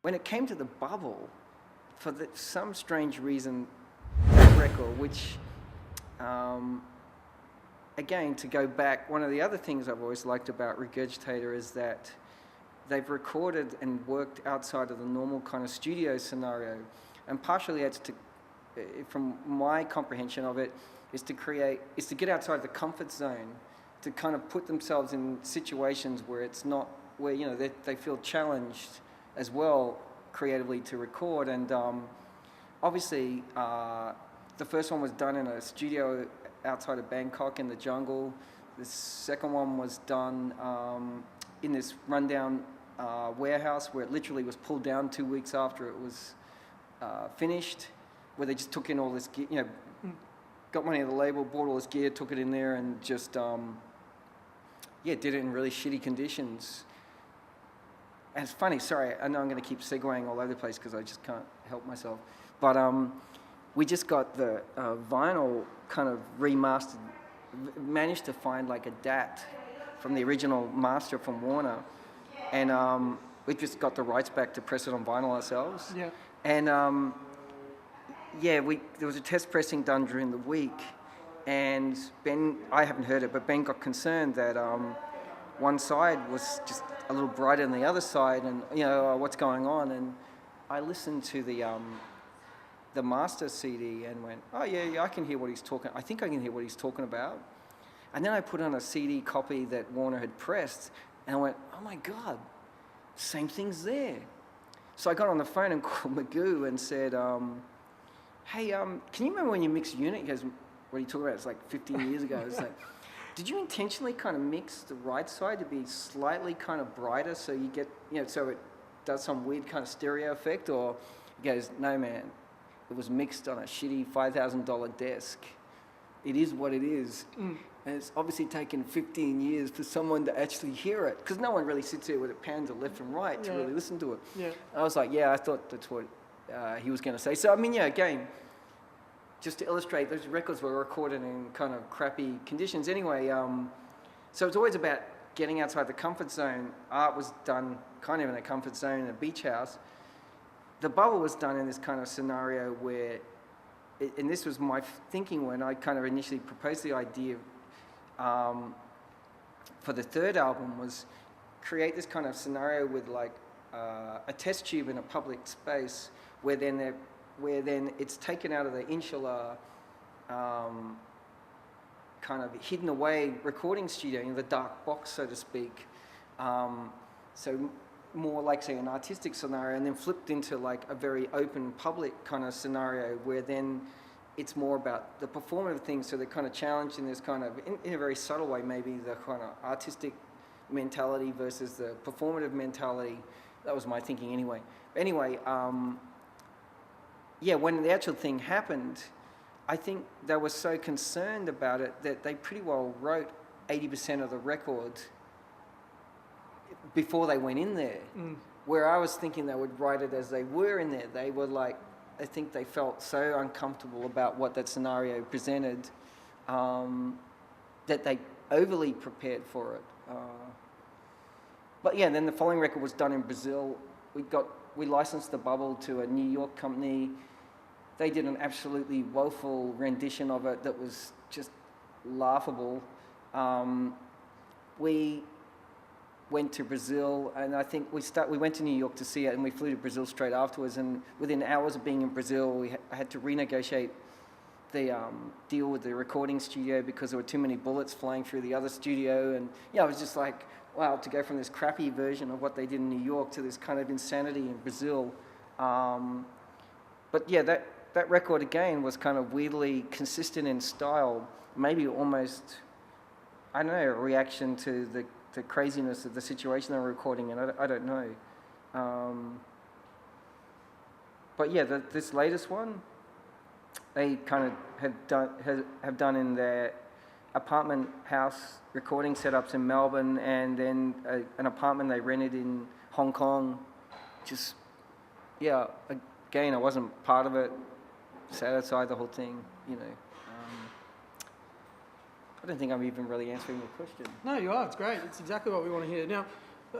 when it came to the bubble, for some strange reason, that record, which, again, to go back, one of the other things I've always liked about Regurgitator is that they've recorded and worked outside of the normal kind of studio scenario. And partially that's to, from my comprehension of it, is to get outside the comfort zone, to kind of put themselves in situations where it's not, where, you know, they feel challenged as well creatively to record. And obviously the first one was done in a studio outside of Bangkok in the jungle. The second one was done in this rundown warehouse where it literally was pulled down 2 weeks after it was finished, where they just took in all this gear, you know, got money at the label, bought all this gear, took it in there and just did it in really shitty conditions. And it's funny, sorry, I know I'm going to keep segueing all over the place because I just can't help myself. But we just got the vinyl kind of remastered, managed to find like a DAT from the original master from Warner. And we just got the rights back to press it on vinyl ourselves. Yeah. And there was a test pressing done during the week. And Ben, I haven't heard it, but Ben got concerned that one side was just a little brighter than the other side, and you know, what's going on. And I listened to the master CD and went, oh yeah, I can hear what he's talking. I think I can hear what he's talking about. And then I put on a CD copy that Warner had pressed, and I went, oh my God, same thing's there. So I got on the phone and called Magoo and said, hey, can you remember when you mixed Unit? He goes, what are you talking about? It's like 15 years ago. It's like, did you intentionally kind of mix the right side to be slightly kind of brighter so you get, you know, so it does some weird kind of stereo effect? Or he goes, no man, it was mixed on a shitty $5,000 desk. It is what it is. And it's obviously taken 15 years for someone to actually hear it, because no one really sits there with it pans to left and right to really listen to it. Yeah. I was like, yeah, I thought that's what he was going to say. So, I mean, yeah, again, just to illustrate, those records were recorded in kind of crappy conditions anyway. So it's always about getting outside the comfort zone. Art was done kind of in a comfort zone in a beach house. The bubble was done in this kind of scenario where, and this was my thinking when I kind of initially proposed the idea for the third album, was create this kind of scenario with like a test tube in a public space where then it's taken out of the insular, kind of hidden away recording studio, in the dark box, so to speak. So more like, say, an artistic scenario, and then flipped into like a very open public kind of scenario where then it's more about the performative things. So they're kind of challenged in this kind of, in a very subtle way, maybe the kind of artistic mentality versus the performative mentality. That was my thinking anyway. Anyway, when the actual thing happened, I think they were so concerned about it that they pretty well wrote 80% of the record before they went in there. Where I was thinking they would write it as they were in there. They were like, I think they felt so uncomfortable about what that scenario presented that they overly prepared for it. But yeah, then the following record was done in Brazil. We licensed the bubble to a New York company. They did an absolutely woeful rendition of it that was just laughable. We went to Brazil, and I think we went to New York to see it, and we flew to Brazil straight afterwards. And within hours of being in Brazil, I had to renegotiate the deal with the recording studio because there were too many bullets flying through the other studio. And yeah, I was just like, wow, to go from this crappy version of what they did in New York to this kind of insanity in Brazil. But yeah, that record again was kind of weirdly consistent in style, maybe almost, I don't know, a reaction to the craziness of the situation they were recording in. I don't know. But yeah, this latest one, they kind of have done in their apartment house recording setups in Melbourne, and then an apartment they rented in Hong Kong. Just, yeah, again, I wasn't part of it, sat outside the whole thing, you know. I don't think I'm even really answering your question. No, you are. It's great. It's exactly what we want to hear. Now,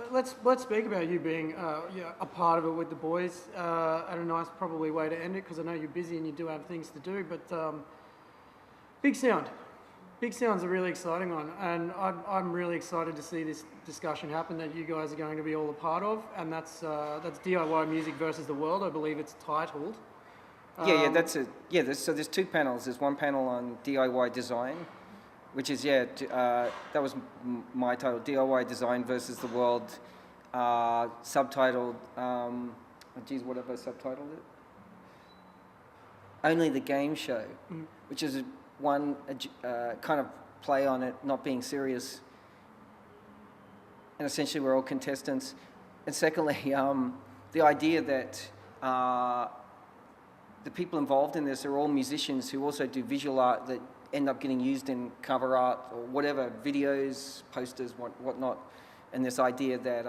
Let's speak about you being a part of it with the boys at a nice probably way to end it, because I know you're busy and you do have things to do. But Big Sound, Big Sound's a really exciting one, and I'm really excited to see this discussion happen that you guys are going to be all a part of, and that's DIY music versus the world. I believe it's titled. That's it. Yeah, so there's two panels. There's one panel on DIY design, which is, that was my title, DIY design versus the world, subtitled, what have I subtitled it? Only the Game Show, which is one kind of play on it not being serious. And essentially we're all contestants. And secondly, the idea that the people involved in this are all musicians who also do visual art that end up getting used in cover art or whatever, videos, posters, whatnot. And this idea that,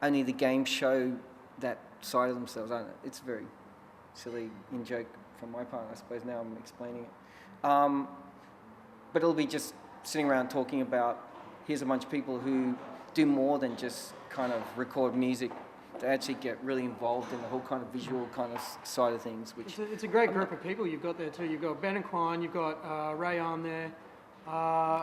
only the game show that side of themselves. I don't know, it's very silly in joke from my part, I suppose now I'm explaining it. But it'll be just sitting around talking about, here's a bunch of people who do more than just kind of record music. They actually get really involved in the whole kind of visual kind of side of things. Which it's a great group of people you've got there too. You've got Ben and Quine, you've got Ray on there.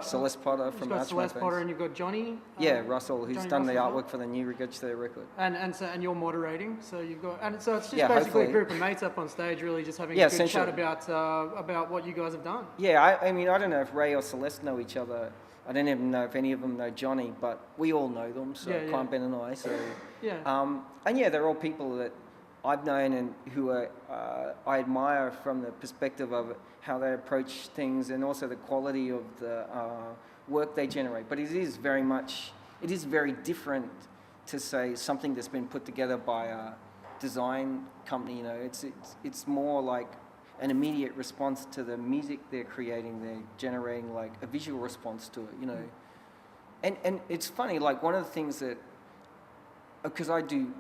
Celeste Potter from You've got Celeste Potter, and you've got Johnny. Russell, who's done the artwork for the new Regurgitator record. And you're moderating, so you've got, and so it's just basically hopefully. A group of mates up on stage, really just having a good chat about what you guys have done. Yeah, I mean, I don't know if Ray or Celeste know each other. I don't even know if any of them know Johnny, but we all know them, so Quine, Ben and I. So they're all people that I've known and who I admire from the perspective of how they approach things and also the quality of the work they generate. But it is very different to say something that's been put together by a design company. It's more like an immediate response to the music they're creating. They're generating like a visual response to it, And it's funny, like one of the things that, because I do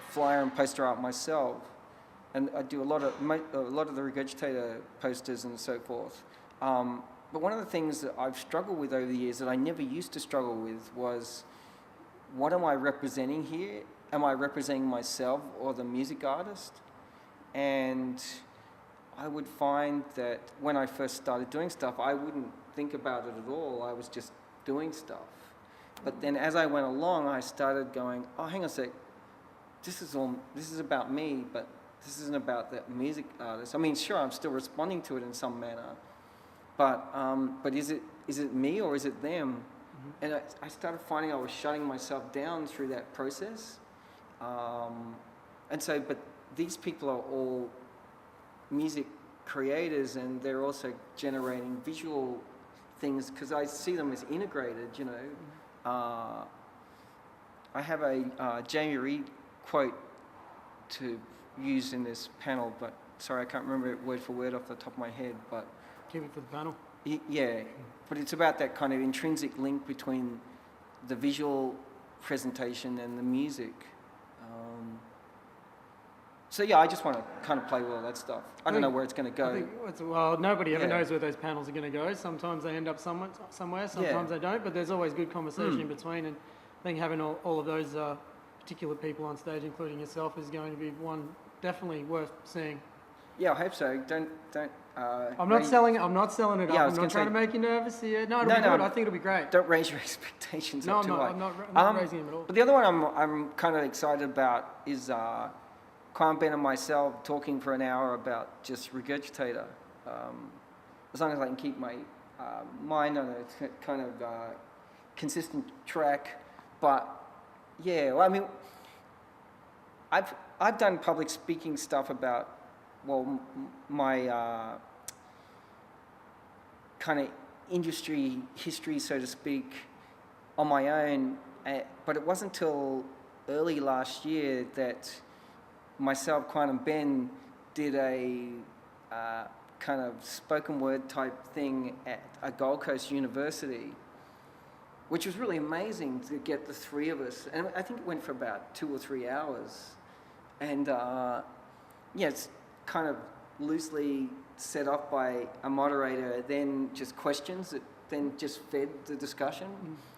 flyer and poster art myself, and I do a lot of the Regurgitator posters and so forth. But one of the things that I've struggled with over the years that I never used to struggle with was, what am I representing here? Am I representing myself or the music artist? And I would find that when I first started doing stuff, I wouldn't think about it at all. I was just doing stuff. But then as I went along, I started going, oh, hang on a sec. This is about me, but this isn't about that music artist. I mean, sure, I'm still responding to it in some manner, but is it me or is it them? Mm-hmm. And I started finding I was shutting myself down through that process. But these people are all music creators, and they're also generating visual things because I see them as integrated. I have a Jamie Reid quote to use in this panel, but sorry, I can't remember it word for word off the top of my head. But keep it for the panel. But it's about that kind of intrinsic link between the visual presentation and the music. I just want to kind of play with all that stuff. I don't know where it's going to go. Nobody ever knows where those panels are going to go. Sometimes they end up somewhere, sometimes they don't, but there's always good conversation in between, and I think having all of those particular people on stage, including yourself, is going to be one definitely worth seeing. Yeah, I hope so. Don't. I'm not selling it up. I'm not trying to make you nervous here. No, it'll be good. I think it'll be great. Don't raise your expectations up too high. I'm not raising them at all. But the other one I'm kind of excited about is Quine, Ben and myself talking for an hour about just Regurgitator. As long as I can keep my mind on a kind of consistent track. But I've done public speaking stuff about my kind of industry history, so to speak, on my own. But it wasn't until early last year that myself, Quine and Ben did a kind of spoken word type thing at a Gold Coast university, which was really amazing to get the three of us. And I think it went for about 2 or 3 hours. And it's kind of loosely set off by a moderator, then just questions that then just fed the discussion.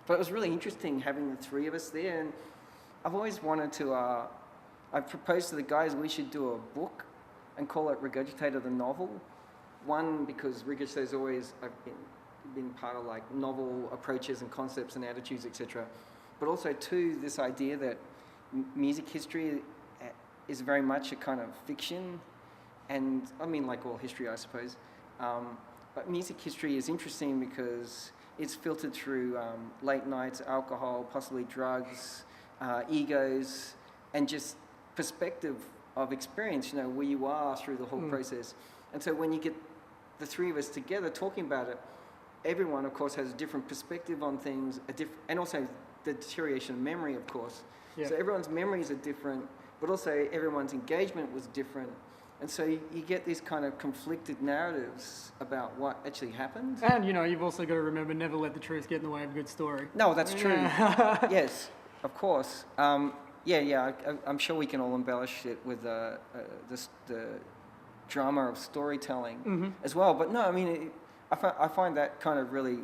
But it was really interesting having the three of us there, and I've always wanted to, I proposed to the guys we should do a book and call it Regurgitator the Novel. One, because Regurgitator's always been part of like novel approaches and concepts and attitudes, etc. But also two, this idea that music history is very much a kind of fiction, and I mean like all history, I suppose. But music history is interesting because it's filtered through late nights, alcohol, possibly drugs, egos, and just perspective of experience, you know, where you are through the whole process. And so when you get the three of us together talking about it, everyone, of course, has a different perspective on things, and also the deterioration of memory, of course. Yeah. So everyone's memories are different, but also everyone's engagement was different. And so you get these kind of conflicted narratives about what actually happened. And, you know, you've also got to remember, never let the truth get in the way of a good story. No, that's true. Yes, of course. I'm sure we can all embellish it with the drama of storytelling as well. But no, I mean, I find that kind of really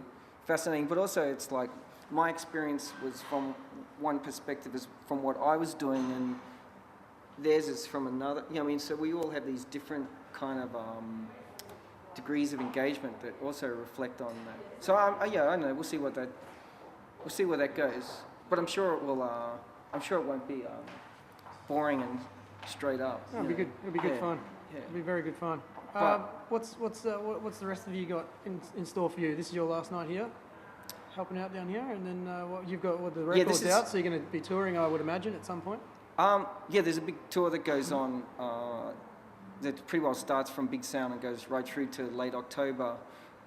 fascinating. But also it's like my experience was from one perspective is from what I was doing, and theirs is from another. You know, I mean, so we all have these different kind of degrees of engagement that also reflect on that. So I don't know. We'll see where that goes. But I'm sure it will. I'm sure it won't be boring and straight up. It'll be good. It'll be good fun. Yeah. It'll be very good fun. What's the rest of you got in store for you? This is your last night here, helping out down here, and then you've got the records out, so you're going to be touring, I would imagine, at some point. There's a big tour that goes on that pretty well starts from Bigsound and goes right through to late October.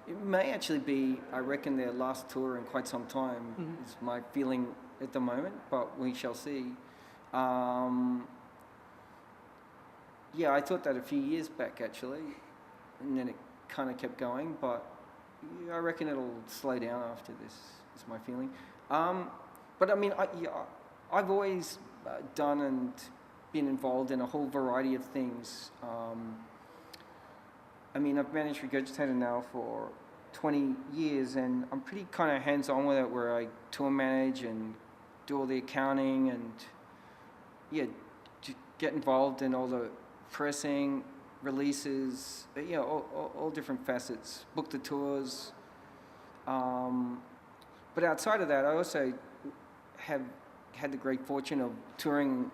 It may actually be, I reckon, their last tour in quite some time, is my feeling at the moment, but we shall see. I thought that a few years back, actually, and then it kind of kept going, but I reckon it'll slow down after this, is my feeling. But I mean, I've always done and been involved in a whole variety of things. I mean, I've managed Regurgitator now for 20 years, and I'm pretty kind of hands-on with it, where I tour manage and do all the accounting and, get involved in all the pressing, releases, all different facets, book the tours. But outside of that, I also have had the great fortune of touring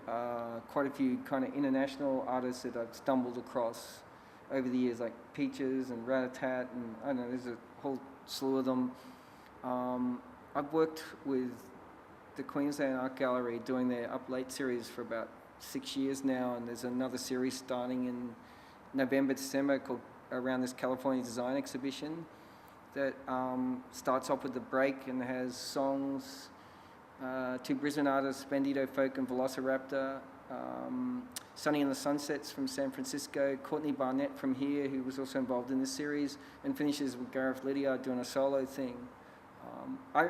quite a few kind of international artists that I've stumbled across over the years, like Preatures and Rat-a-tat, and I don't know, there's a whole slew of them. I've worked with the Queensland Art Gallery doing their Up Late series for about 6 years now, and there's another series starting in November, December called around this California Design Exhibition that starts off with The Break and has songs, two Brisbane artists, Bandito Folk and Velociraptor, Sunny and the Sunsets from San Francisco, Courtney Barnett from here, who was also involved in this series, and finishes with Gareth Lydiard doing a solo thing. I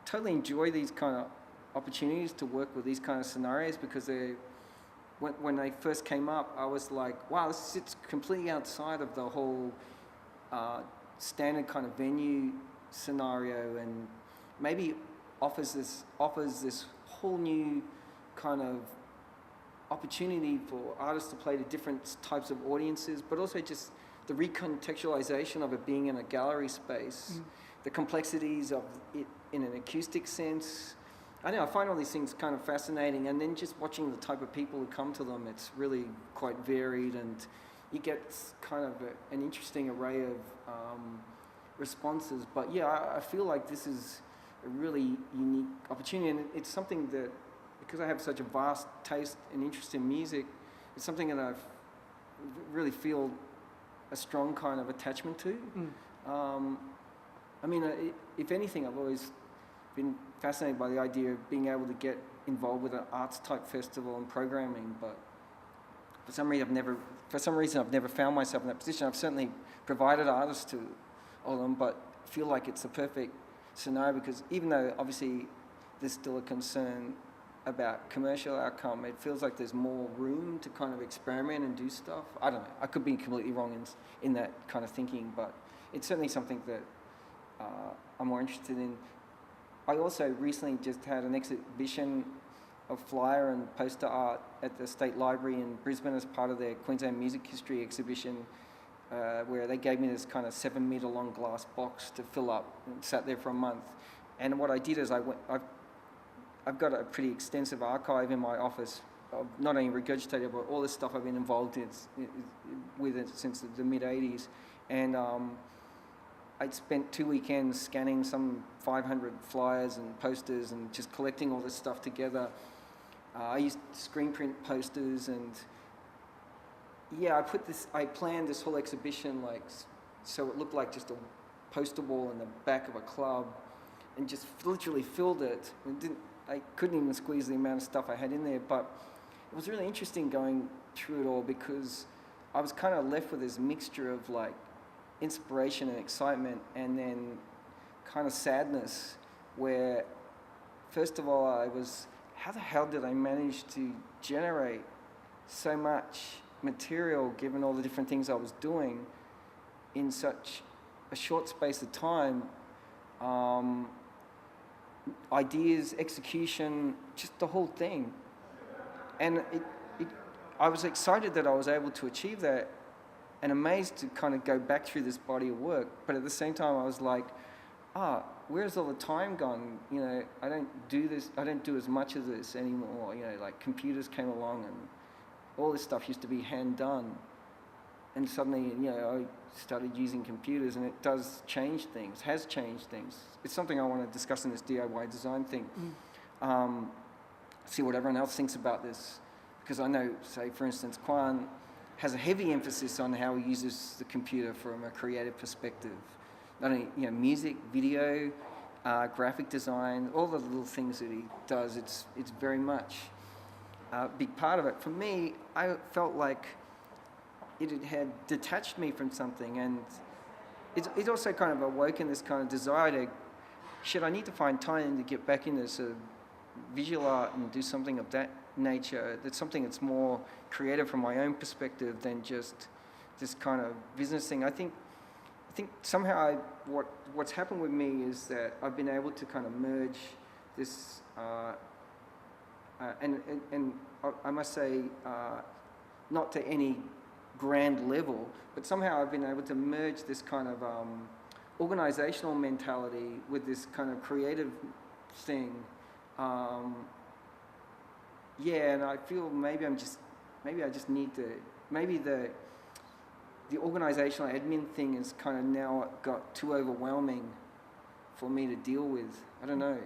totally enjoy these kind of opportunities to work with these kind of scenarios, because when they first came up, I was like, wow, this sits completely outside of the whole standard kind of venue scenario, and maybe offers this whole new kind of opportunity for artists to play to different types of audiences, but also just the recontextualization of it being in a gallery space, the complexities of it in an acoustic sense. I know, I find all these things kind of fascinating, and then just watching the type of people who come to them, it's really quite varied, and you get kind of an interesting array of responses. But I feel like this is a really unique opportunity, and it's something that, because I have such a vast taste and interest in music, it's something that I really feel a strong kind of attachment to. I mean, if anything, I've always been fascinated by the idea of being able to get involved with an arts type festival and programming, but for some reason I've never found myself in that position. I've certainly provided artists to all of them, but feel like it's the perfect scenario, because even though obviously there's still a concern about commercial outcome, it feels like there's more room to kind of experiment and do stuff. I don't know, I could be completely wrong in that kind of thinking, but it's certainly something that I'm more interested in. I also recently just had an exhibition of flyer and poster art at the State Library in Brisbane as part of their Queensland Music History exhibition, where they gave me this kind of 7-metre long glass box to fill up and sat there for a month. And what I did is I've got a pretty extensive archive in my office of not only Regurgitator, but all this stuff I've been involved with it since the mid-'80s. And I'd spent 2 weekends scanning some 500 flyers and posters and just collecting all this stuff together. I used screen print posters, and yeah, I planned this whole exhibition so it looked like just a poster wall in the back of a club, and just literally filled it. I couldn't even squeeze the amount of stuff I had in there, but it was really interesting going through it all, because I was kind of left with this mixture of like inspiration and excitement, and then kind of sadness, where first of all I was, how the hell did I manage to generate so much material given all the different things I was doing in such a short space of time? Ideas, execution, just the whole thing. And I was excited that I was able to achieve that, and amazed to kind of go back through this body of work. But at the same time, I was like, where's all the time gone? You know, I don't do as much of this anymore. You know, like computers came along and all this stuff used to be hand done. And suddenly, you know, I started using computers, and it does change things, has changed things. It's something I want to discuss in this DIY design thing. See what everyone else thinks about this. Because I know, say, for instance, Quan has a heavy emphasis on how he uses the computer from a creative perspective. Not only, you know, music, video, graphic design, all the little things that he does, it's very much a big part of it. For me, I felt like it had detached me from something, and it also kind of awoken this kind of desire to, I need to find time to get back into sort of visual art and do something of that nature. That's something that's more creative from my own perspective than just this kind of business thing. I think somehow what's happened with me is that I've been able to kind of merge this, and I must say, not to any grand level, but somehow I've been able to merge this kind of organizational mentality with this kind of creative thing. And I feel maybe I just need to, maybe the organizational admin thing has kind of now got too overwhelming for me to deal with. I don't know.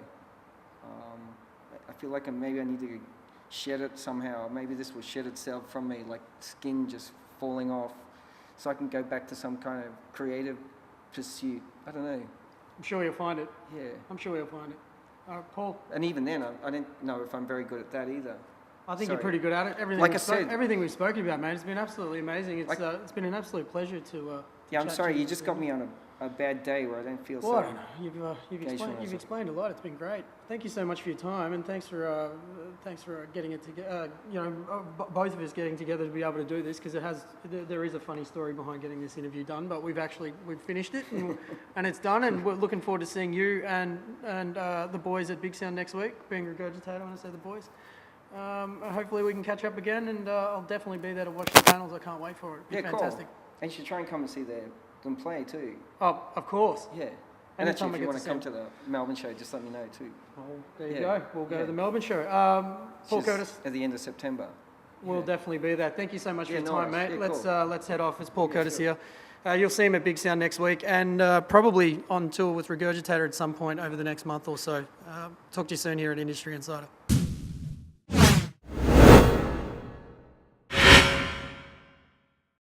I feel like maybe I need to shed it somehow. Maybe this will shed itself from me, like skin just falling off, so I can go back to some kind of creative pursuit. I don't know. I'm sure you'll find it. Yeah. I'm sure you'll find it. Paul? And even then, I don't know if I'm very good at that either. I think you're pretty good at it. Everything we've spoken about, mate, it's been absolutely amazing. It's been an absolute pleasure to I'm sorry, you just got me on a bad day where I don't feel so... I don't know. You've explained a lot. It's been great. Thank you so much for your time, and thanks for getting it together. Both of us getting together to be able to do this, because there is a funny story behind getting this interview done, but we've finished it, and it's done, and we're looking forward to seeing you and the boys at Bigsound next week. Being Regurgitator, I want to say the boys. Hopefully we can catch up again, and I'll definitely be there to watch the panels. I can't wait for it. It'll be fantastic. Cool. And you should try and come and see them play too. Oh, of course. Yeah. And actually, if you want to come to the Melbourne show, just let me know too. Oh, there you go. We'll go to the Melbourne show. Paul Curtis. At the end of September. We'll definitely be there. Thank you so much for your time, mate. Yeah, let's head off. It's Paul Curtis here. You'll see him at Bigsound next week, and probably on tour with Regurgitator at some point over the next month or so. Talk to you soon here at Industry Insider.